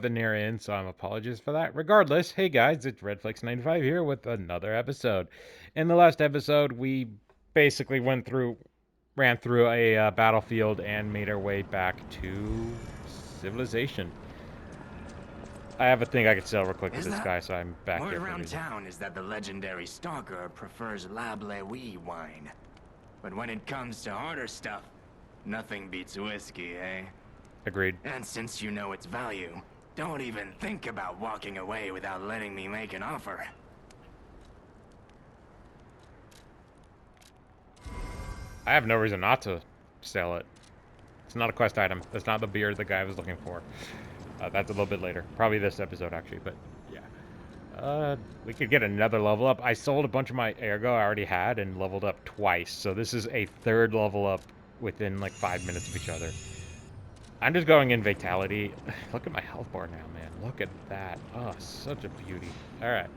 the near end, so I'm apologies for that. Regardless, hey guys, it's Redflex95 here with another episode. In the last episode, we basically ran through a battlefield and made our way back to civilization. I have a thing I could sell real quick with Is this that? guy, so I'm back Word here for a around reason. town is that the legendary stalker prefers Lablewi wine. But when it comes to harder stuff, nothing beats whiskey, eh? Agreed. And since you know its value, don't even think about walking away without letting me make an offer. I have no reason not to sell it. It's not a quest item. That's not the beer the guy was looking for. That's a little bit later. Probably this episode, actually, but yeah. We could get another level up. I sold a bunch of my ergo I already had and leveled up twice. So this is a third level up within like 5 minutes of each other. I'm just going in Vitality. Look at my health bar now, man. Look at that. Oh, such a beauty. Alright.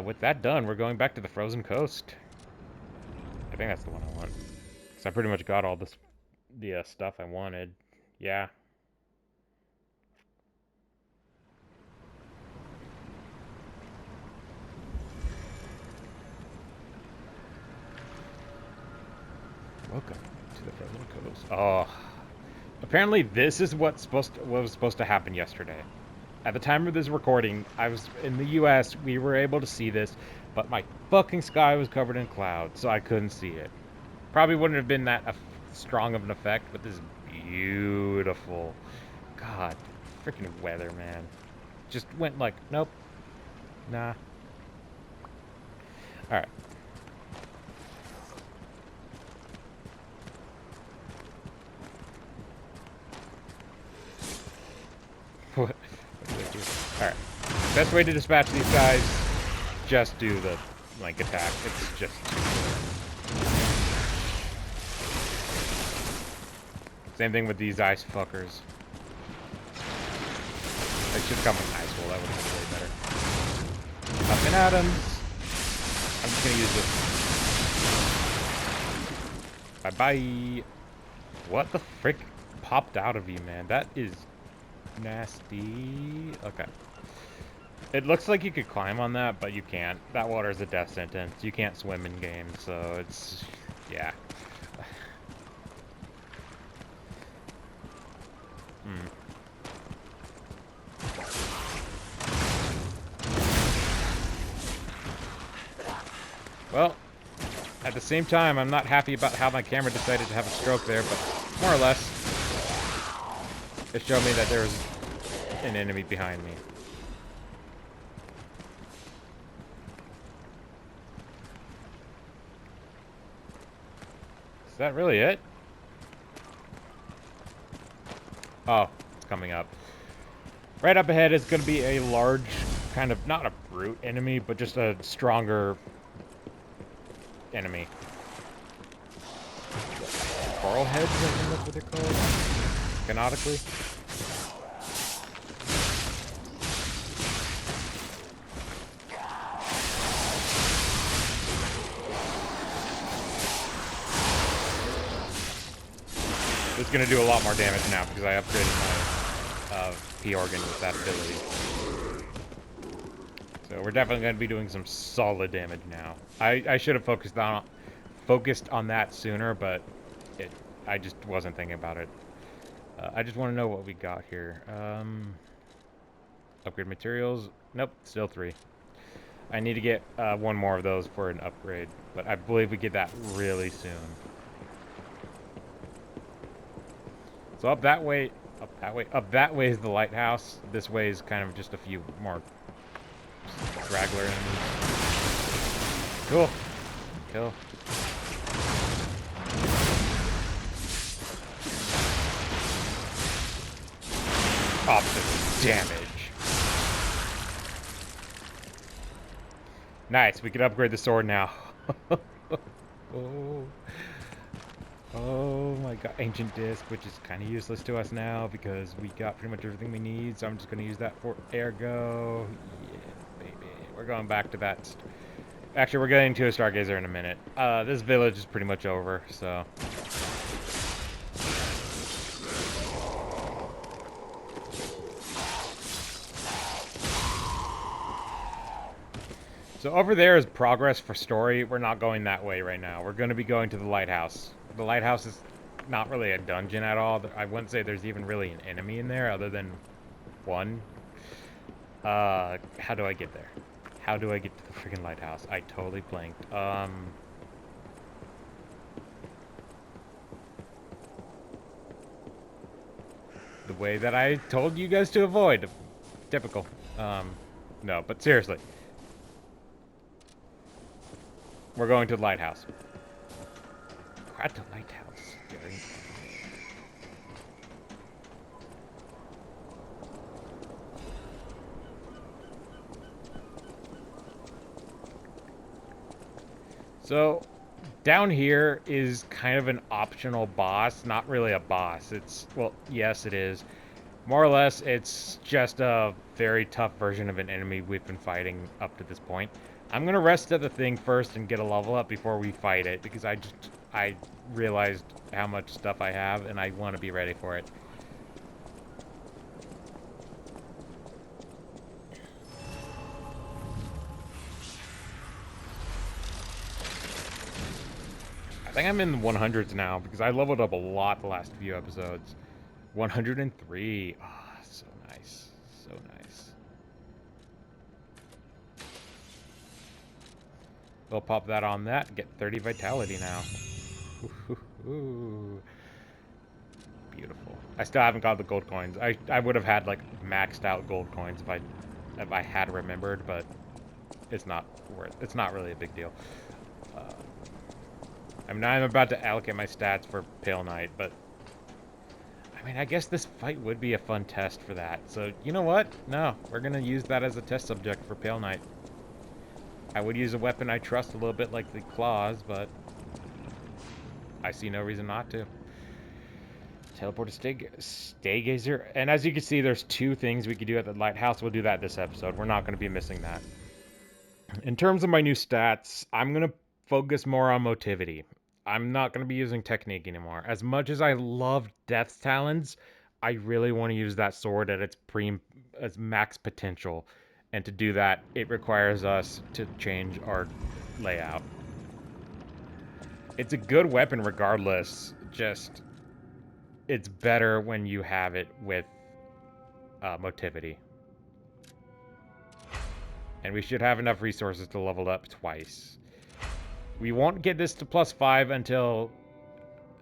With that done, we're going back to the Frozen Coast. I think that's the one I want. Because I pretty much got all the stuff I wanted. Yeah. Welcome to the Frozen Coast. Oh. Apparently this is what was supposed to happen yesterday. At the time of this recording, I was in the US, we were able to see this, but my fucking sky was covered in clouds, so I couldn't see it. Probably wouldn't have been that strong of an effect, but this is beautiful. God, freaking weather, man. Just went like, nope. Nah. Alright. What do I do? Alright. Best way to dispatch these guys, just do the link attack. It's just same thing with these ice fuckers. They should come with ice wool, that would have been way better. Up and Adams. I'm just gonna use this. Bye-bye. What the frick popped out of you, man? That is nasty. Okay. It looks like you could climb on that, but you can't. That water is a death sentence. You can't swim in game, so it's... yeah. Well, at the same time, I'm not happy about how my camera decided to have a stroke there, but more or less, it showed me that there was an enemy behind me. Is that really it? Oh, it's coming up. Right up ahead is going to be a large, kind of, not a brute enemy, but just a stronger enemy. Coral heads, I think that's what they're called, canonically. It's going to do a lot more damage now because I upgraded my P-Organ with that ability. So we're definitely going to be doing some solid damage now. I should have focused on that sooner, but I just wasn't thinking about it. I just want to know what we got here. Upgrade materials. Nope, still 3. I need to get one more of those for an upgrade, but I believe we get that really soon. So up that way is the lighthouse. This way is kind of just a few more straggler enemies. Cool. Kill. Opposite damage. Nice, we can upgrade the sword now. Oh. Oh my god, ancient disc, which is kind of useless to us now because we got pretty much everything we need, so I'm just going to use that for ergo. Yeah, baby. We're going back to that. Actually, we're getting to a stargazer in a minute. This village is pretty much over, so So over there is progress for story. We're not going that way right now. We're going to be going to the lighthouse. The lighthouse is not really a dungeon at all. I wouldn't say there's even really an enemy in there other than one. How do I get there? How do I get to the freaking lighthouse? I totally blanked. The way that I told you guys to avoid. Typical. No, but seriously. We're going to the lighthouse. We're at the lighthouse, Gary. So, down here is kind of an optional boss. Not really a boss. It's, well, yes, it is. More or less, it's just a very tough version of an enemy we've been fighting up to this point. I'm gonna rest at the thing first and get a level up before we fight it, because I realized how much stuff I have, and I want to be ready for it. I think I'm in the 100s now, because I leveled up a lot the last few episodes. 103. Ah, oh, so nice. So nice. We'll pop that on that and get 30 vitality now. Ooh. Beautiful. I still haven't got the gold coins. I would have had like maxed out gold coins if I had remembered, but it's not really a big deal. I mean, I'm about to allocate my stats for Pale Knight, but I mean, I guess this fight would be a fun test for that. So, you know what? No, we're gonna use that as a test subject for Pale Knight. I would use a weapon I trust a little bit like the claws, but I see no reason not to. Teleport to Staygazer. And as you can see, there's two things we could do at the lighthouse. We'll do that this episode. We're not going to be missing that. In terms of my new stats, I'm going to focus more on motivity. I'm not going to be using technique anymore. As much as I love Death's Talons, I really want to use that sword at its max potential. And to do that, it requires us to change our layout. It's a good weapon regardless, just it's better when you have it with motivity. And we should have enough resources to level up twice. We won't get this to +5 until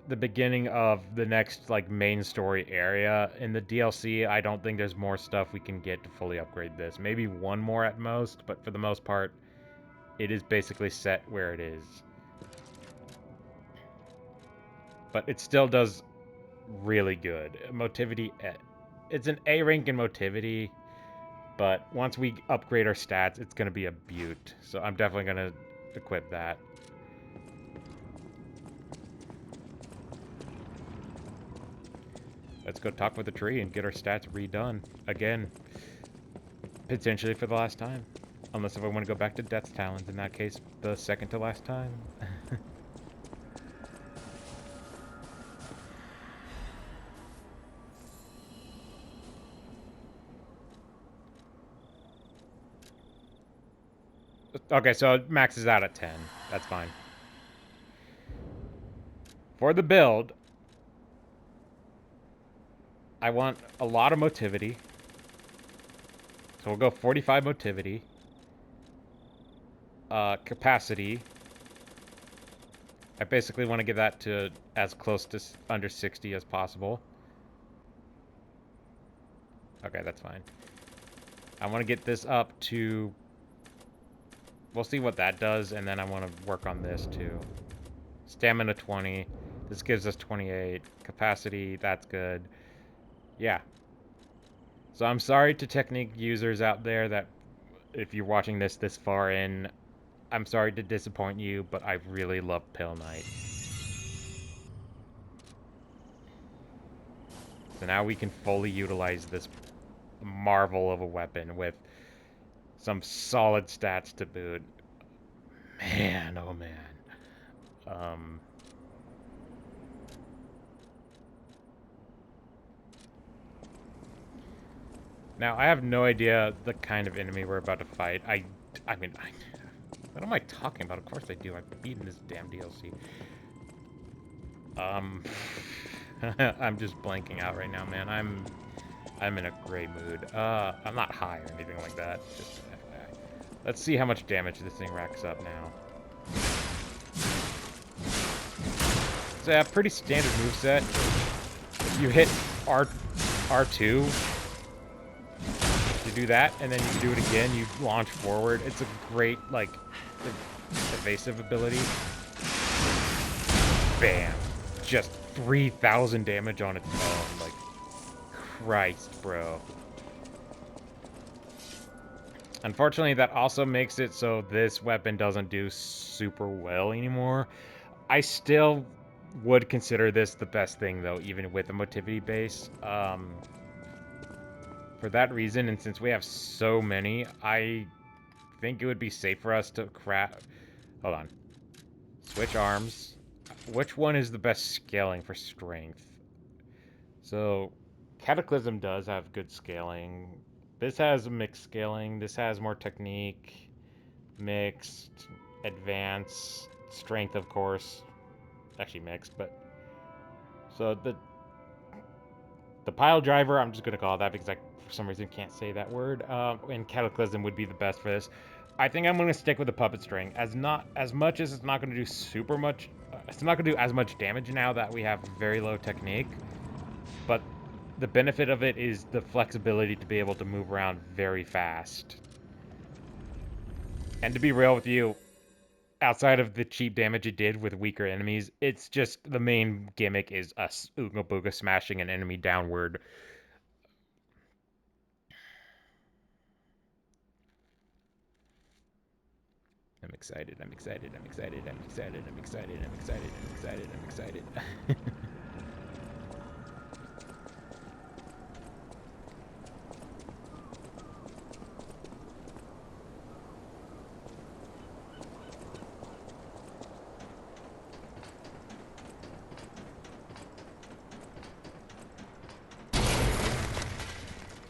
the beginning of the next like main story area. In the DLC, I don't think there's more stuff we can get to fully upgrade this. Maybe one more at most, but for the most part, it is basically set where it is. But it still does really good. Motivity, it's an A rank in motivity, but once we upgrade our stats, it's going to be a beaut. So I'm definitely going to equip that. Let's go talk with the tree and get our stats redone again. Potentially for the last time. Unless if I want to go back to Death's Talons, in that case, the second to last time. Okay, so it maxes out at 10. That's fine. For the build, I want a lot of motivity. So we'll go 45 motivity. Capacity. I basically want to get that to as close to under 60 as possible. Okay, that's fine. I want to get this up to... We'll see what that does, and then I want to work on this too. Stamina 20. This gives us 28. Capacity, that's good. Yeah. So I'm sorry to technique users out there that if you're watching this far in, I'm sorry to disappoint you, but I really love Pale Knight. So now we can fully utilize this marvel of a weapon with some solid stats to boot. Man, oh man. Now, I have no idea the kind of enemy we're about to fight. I mean, What am I talking about? Of course I do. I've beaten this damn DLC. I'm just blanking out right now, man. I'm in a great mood. I'm not high or anything like that. Just let's see how much damage this thing racks up now. It's a pretty standard moveset. If you hit R2 to do that, and then you do it again, you launch forward. It's a great, like, evasive ability. Bam. Just 3,000 damage on its own. Like, Christ, bro. Unfortunately, that also makes it so this weapon doesn't do super well anymore. I still would consider this the best thing, though, even with a motivity base. For that reason, and since we have so many, I think it would be safe for us to craft... Hold on. Switch arms. Which one is the best scaling for strength? So, Cataclysm does have good scaling. This has mixed scaling. This has more technique. Mixed. Advanced. Strength, of course. Actually mixed, but... So, the pile driver, I'm just going to call it that because I, for some reason, can't say that word. And Cataclysm would be the best for this. I think I'm going to stick with the puppet string. As much as it's not going to do super much... it's not going to do as much damage now that we have very low technique. But the benefit of it is the flexibility to be able to move around very fast. And to be real with you, outside of the cheap damage it did with weaker enemies, it's just the main gimmick is us Ooga Booga smashing an enemy downward. I'm excited, I'm excited, I'm excited, I'm excited, I'm excited, I'm excited, I'm excited, I'm excited.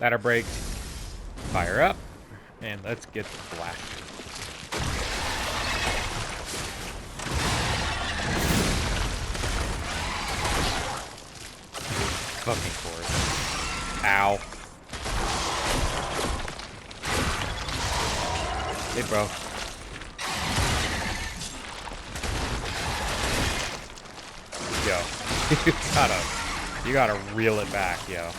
Ladder break, fire up, and let's get blasted. Fucking force. Ow. Hey, bro. Yo. you gotta reel it back, yo.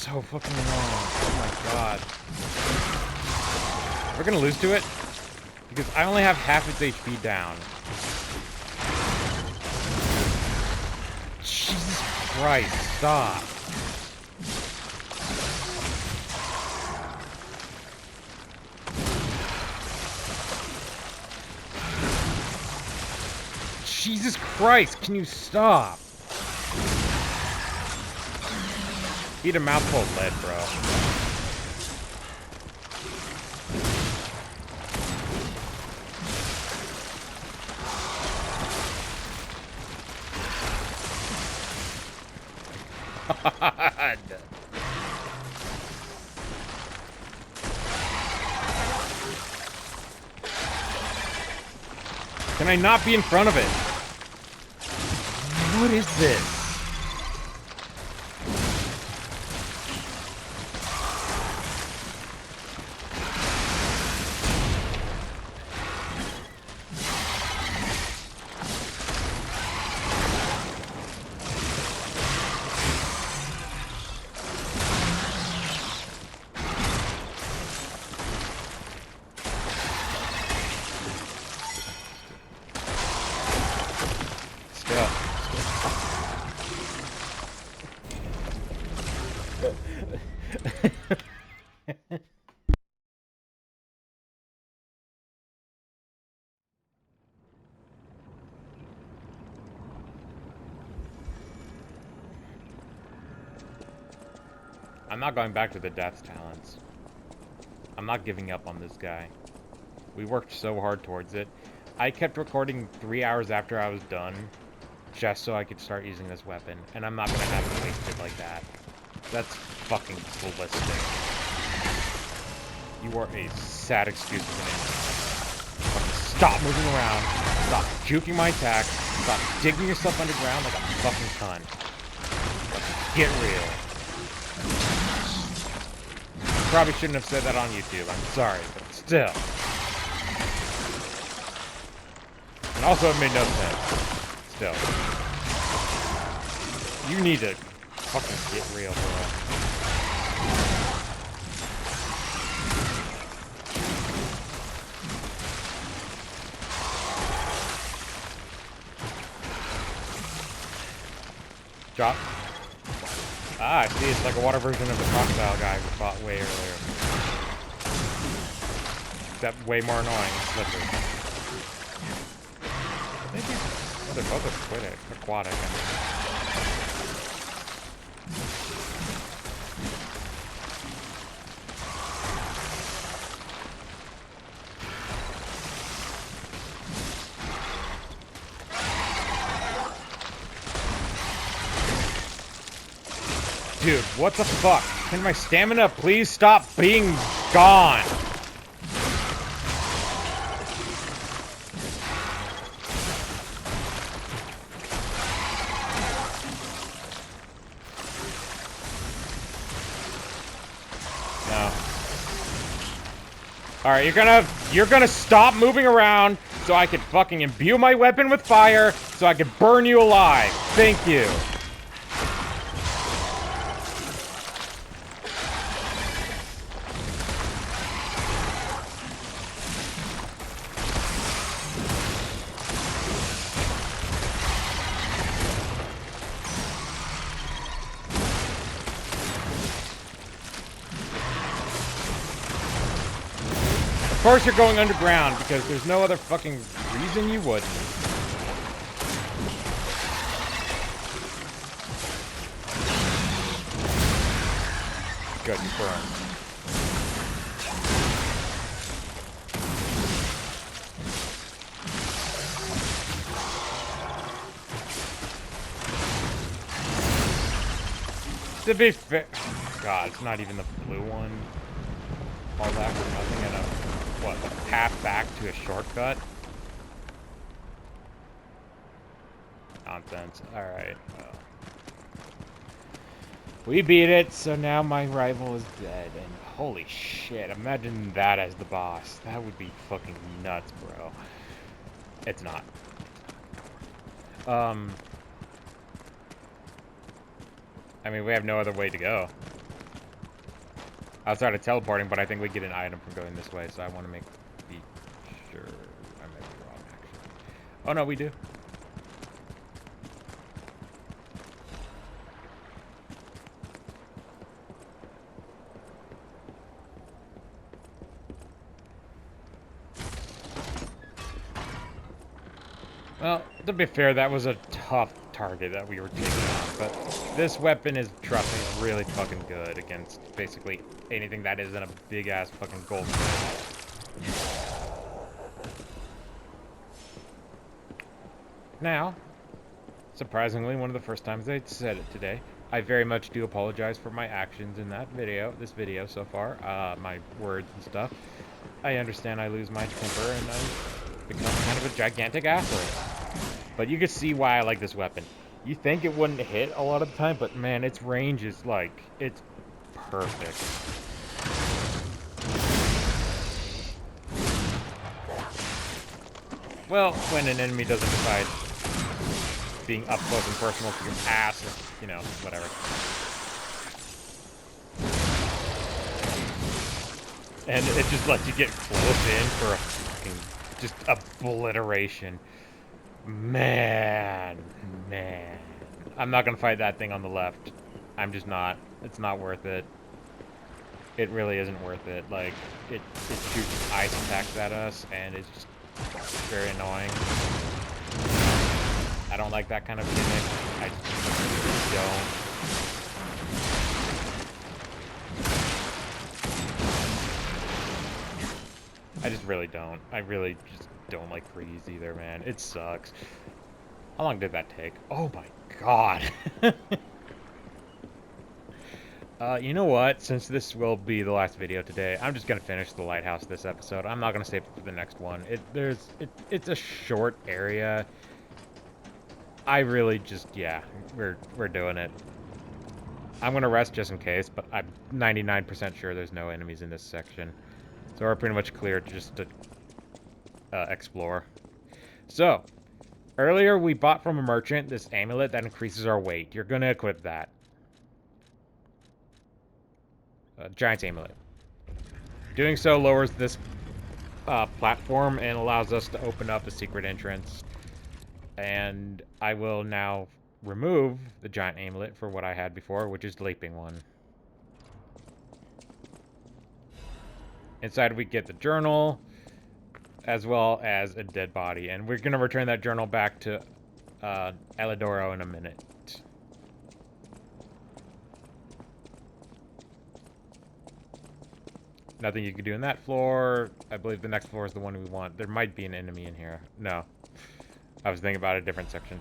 So fucking long. Oh my god. We're gonna lose to it? Because I only have half its HP down. Jesus Christ, stop. Jesus Christ, can you stop? Eat a mouthful of lead, bro. God. Can I not be in front of it? What is this? I'm not going back to the death talents. I'm not giving up on this guy. We worked so hard towards it. I kept recording 3 hours after I was done, just so I could start using this weapon, and I'm not gonna have it wasted like that. That's fucking ballistic. You are a sad excuse for me. Stop moving around. Stop juking my attack. Stop digging yourself underground like a fucking cunt. Get real. Probably shouldn't have said that on YouTube. I'm sorry, but still. And also, it made no sense. Still. You need to fucking get real, bro. Drop. Ah, I see. It's like a water version of the crocodile guy we fought way earlier. Except way more annoying and slippery. I think they're both aquatic. I mean. Dude, what the fuck? Can my stamina please stop being gone? No. Alright, you're gonna stop moving around so I can fucking imbue my weapon with fire so I can burn you alive. Thank you. Of course you're going underground, because there's no other fucking reason you wouldn't. Good, you burned. To be fair... God, it's not even the blue one. All that for nothing, and a path back to a shortcut? Nonsense. Alright, well. We beat it, so now my rival is dead, and holy shit, imagine that as the boss. That would be fucking nuts, bro. It's not. I mean, we have no other way to go. Outside of teleporting, but I think we get an item from going this way, so I want to be sure. I might be wrong, actually. Oh, no, we do. Well, to be fair, that was a tough target that we were taking on, but this weapon is, trust me, really fucking good against basically anything that isn't a big-ass fucking gold fish. Now, surprisingly, one of the first times I said it today, I very much do apologize for my actions in this video so far, my words and stuff. I understand I lose my temper and I become kind of a gigantic asshole. But you can see why I like this weapon. You think it wouldn't hit a lot of the time, but man, its range is like, it's perfect. Well, when an enemy doesn't decide being up close and personal to your ass, or, you know, whatever. And it just lets you get close in for a fucking, just obliteration. Man. I'm not gonna fight that thing on the left. I'm just not. It's not worth it. it really isn't worth it. Like, it shoots ice attacks at us, and it's just very annoying. I don't like that kind of gimmick. I just don't. I just really don't. I really just don't like freeze either, man. It sucks. How long did that take? Oh my god. You know what? Since this will be the last video today, I'm just gonna finish the lighthouse this episode. I'm not gonna save it for the next one. It's a short area. I really just, yeah, we're doing it. I'm gonna rest just in case, but I'm 99% sure there's no enemies in this section. So we're pretty much clear just to explore. So, earlier we bought from a merchant this amulet that increases our weight. You're gonna equip that. Giant's amulet. Doing so lowers this platform and allows us to open up a secret entrance. And I will now remove the giant amulet for what I had before, which is the leaping one. Inside we get the journal, as well as a dead body. And we're going to return that journal back to Elidoro in a minute. Nothing you can do in that floor. I believe the next floor is the one we want. There might be an enemy in here. No. I was thinking about a different section.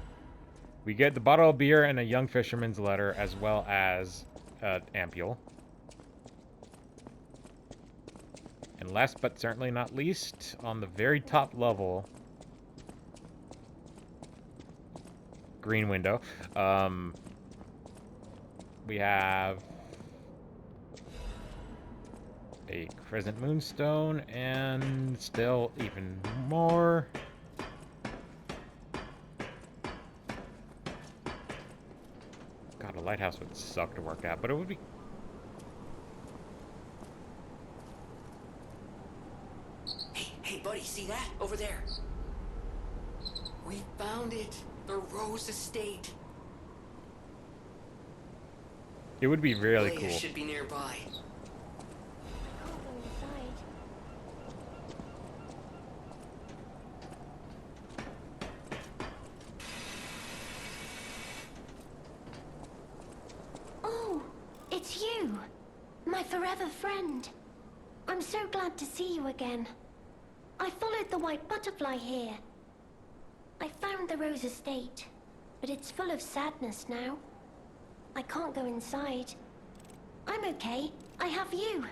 We get the bottle of beer and a young fisherman's letter, as well as ampule. And last but certainly not least, on the very top level, green window, we have a crescent moonstone and still even more. God, a lighthouse would suck to work at, but it would be... Hey, buddy, see that? Over there. We found it. The Rose Estate. It would be really Leia cool. should be nearby. Can't go inside. Oh, it's you, my forever friend. I'm so glad to see you again. I followed the white butterfly here. I found the Rose Estate, but it's full of sadness now. I can't go inside. I'm okay. I have you.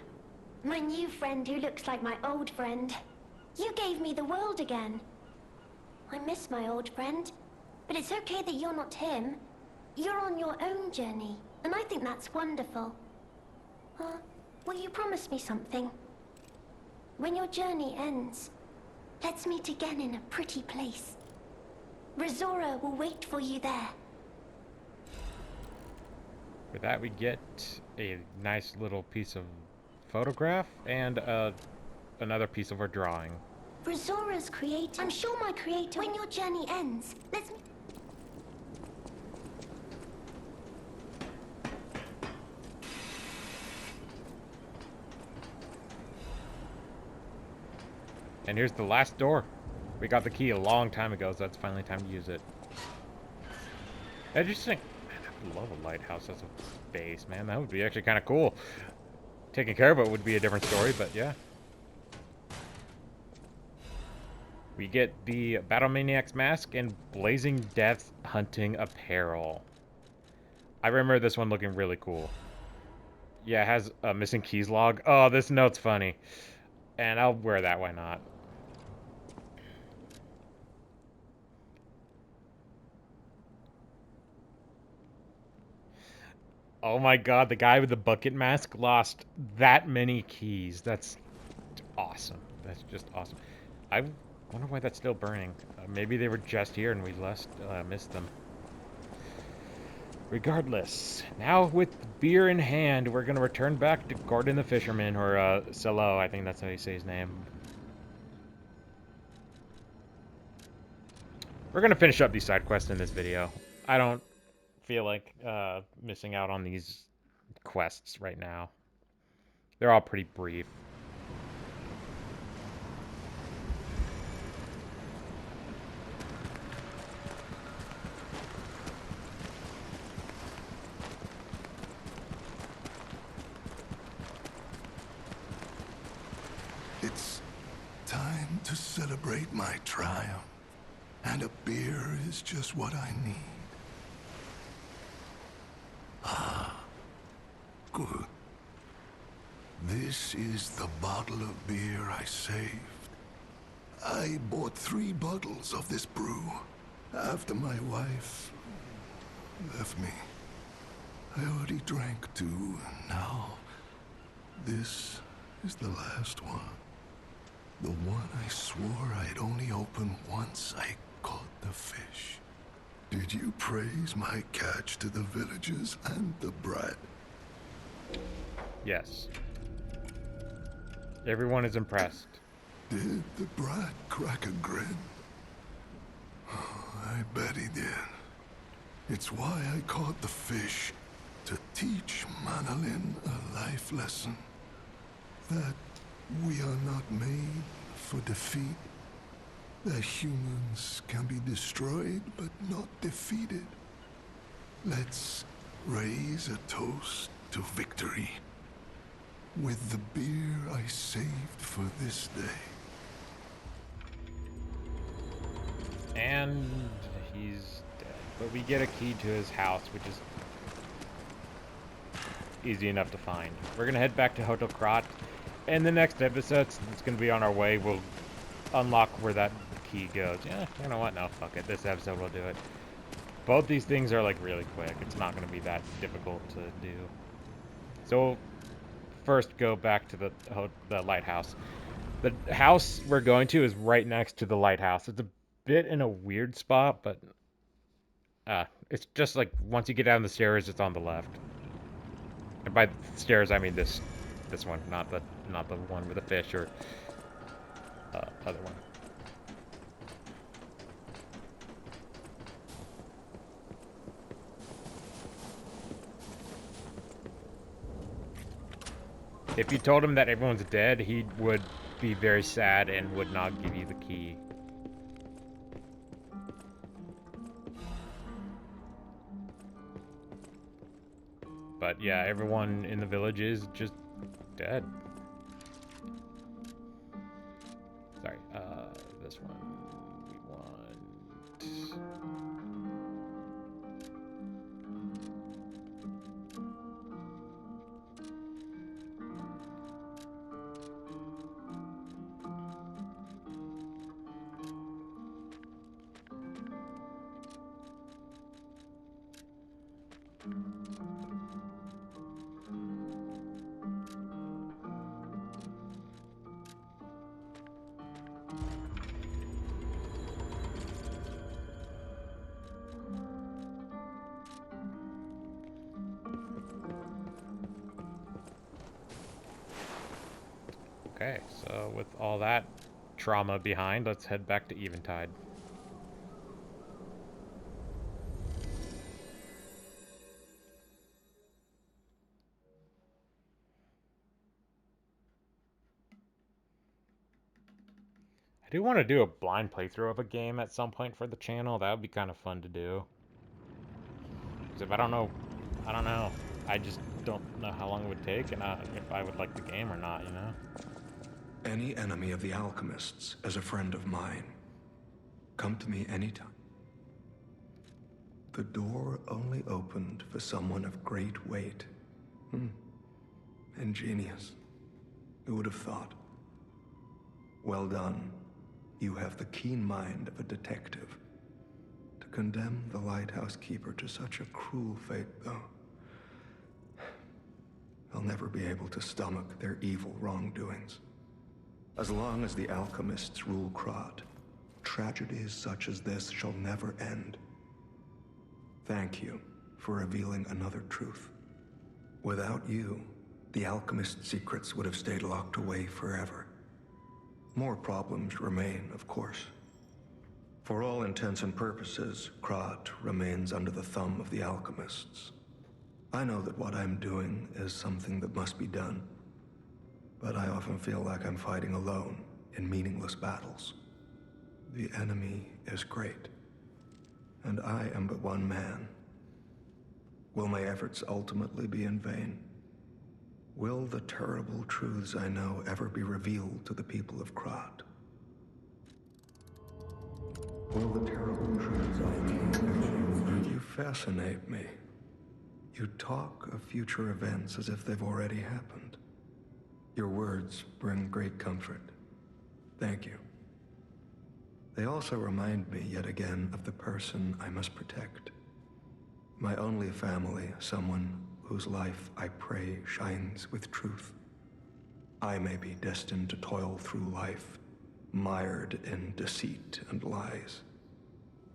My new friend who looks like my old friend. You gave me the world again. I miss my old friend, but it's okay that you're not him. You're on your own journey, and I think that's wonderful. Will you promise me something? When your journey ends, let's meet again in a pretty place. Rizora will wait for you there. For that, we get a nice little piece of photograph and another piece of our drawing. Rizora's creator. I'm sure my creator. When your journey ends, let's. And here's the last door. We got the key a long time ago, so that's finally time to use it. Interesting. Man, I would love a lighthouse as a base, man. That would be actually kind of cool. Taking care of it would be a different story, but yeah. We get the Battle Maniac's Mask and Blazing Death Hunting Apparel. I remember this one looking really cool. Yeah, it has a missing keys log. Oh, this note's funny. And I'll wear that, why not? Oh my god, the guy with the bucket mask lost that many keys. That's awesome. That's just awesome. I wonder why that's still burning. Maybe they were just here and we missed them. Regardless, now with beer in hand, we're going to return back to Gordon the Fisherman, or Salo, I think that's how you say his name. We're going to finish up these side quests in this video. I don't feel like missing out on these quests right now. They're all pretty brief. It's time to celebrate my triumph, and a beer is just what I need. Ah, good. This is the bottle of beer I saved. I bought 3 bottles of this brew after my wife left me. I already drank 2, and now this is the last one. The one I swore I'd only open once I caught the fish. Did you praise my catch to the villagers and the brat? Yes. Everyone is impressed. Did the brat crack a grin? I bet he did. It's why I caught the fish, to teach Manolin a life lesson. That we are not made for defeat. That humans can be destroyed but not defeated. Let's raise a toast to victory with the beer I saved for this day. And he's dead. But we get a key to his house, which is easy enough to find. We're gonna head back to Hotel Krat. In the next episode, since it's gonna be on our way, we'll unlock where that key goes. Yeah, you know what? No, fuck it. This episode will do it. Both these things are like really quick. It's not gonna be that difficult to do. So we'll first go back to the lighthouse. The house we're going to is right next to the lighthouse. It's a bit in a weird spot, but it's just like once you get down the stairs, it's on the left. And by stairs, I mean this one, not the one with the fish or other one. If you told him that everyone's dead, he would be very sad and would not give you the key. But yeah, everyone in the village is just dead. Sorry, this one we want. Okay, so with all that trauma behind, let's head back to Eventide. I do want to do a blind playthrough of a game at some point for the channel. That would be kind of fun to do. Because if I don't know, I just don't know how long it would take and if I would like the game or not, you know? Any enemy of the alchemists is a friend of mine. Come to me anytime. The door only opened for someone of great weight. Ingenious. Who would have thought? Well done. You have the keen mind of a detective. To condemn the lighthouse keeper to such a cruel fate, though, I'll never be able to stomach their evil wrongdoings. As long as the alchemists rule Krat, tragedies such as this shall never end. Thank you for revealing another truth. Without you, the alchemist secrets would have stayed locked away forever. More problems remain, of course. For all intents and purposes, Krat remains under the thumb of the alchemists. I know that what I'm doing is something that must be done. but I often feel like I'm fighting alone in meaningless battles. The enemy is great, and I am but one man. Will my efforts ultimately be in vain? Will the terrible truths I know ever be revealed to the people of Krat? Will the terrible truths I know? You fascinate me. You talk of future events as if they've already happened. Your words bring great comfort. Thank you. They also remind me yet again of the person I must protect. My only family, someone whose life I pray shines with truth. I may be destined to toil through life, mired in deceit and lies.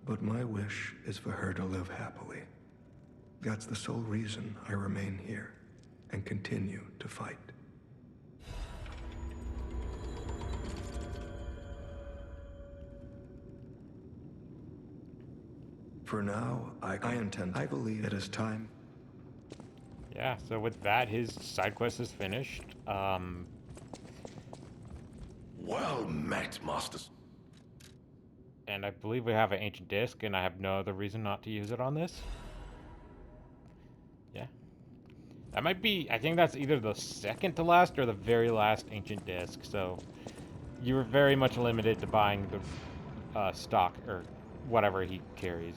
But my wish is for her to live happily. That's the sole reason I remain here and continue to fight. For now, I believe it is time. Yeah, so with that, his side quest is finished. Well met, Masters. And I believe we have an ancient disc, and I have no other reason not to use it on this. Yeah. That might be, I think that's either the second to last or the very last ancient disc, so you're very much limited to buying the stock, or whatever he carries.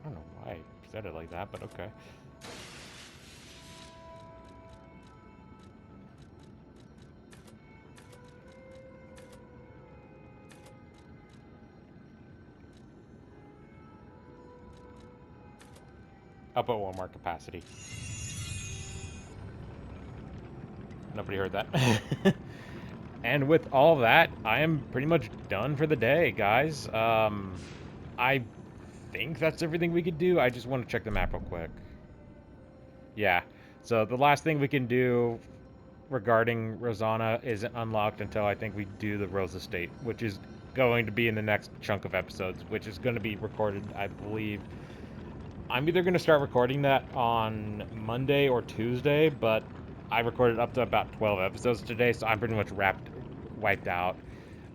I don't know why I said it like that, but okay. Up at one more capacity. Nobody heard that. And with all that, I am pretty much done for the day, guys. I think that's everything we could do. I just want to check the map real quick. Yeah. So the last thing we can do regarding Rosanna isn't unlocked until I think we do the Rose Estate, which is going to be in the next chunk of episodes, which is going to be recorded, I believe. I'm either going to start recording that on Monday or Tuesday, but I recorded up to about 12 episodes today, so I'm pretty much wiped out.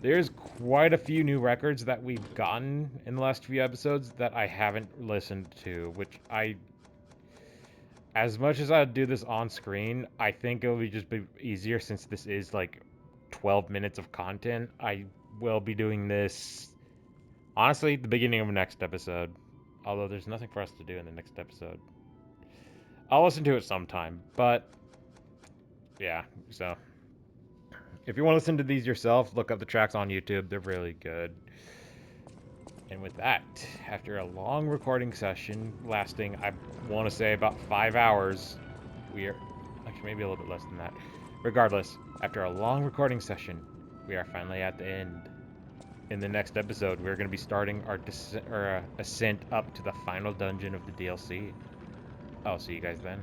There's quite a few new records that we've gotten in the last few episodes that I haven't listened to, which as much as I do this on screen, I think it'll just be easier since this is like 12 minutes of content. I will be doing this, honestly, the beginning of the next episode. Although there's nothing for us to do in the next episode. I'll listen to it sometime, but yeah, so if you want to listen to these yourself, look up the tracks on YouTube. They're really good. And with that, after a long recording session lasting, I want to say about 5 hours, we are, actually maybe a little bit less than that. Regardless, after a long recording session, we are finally at the end. In the next episode, we're going to be starting our ascent up to the final dungeon of the DLC. I'll see you guys then.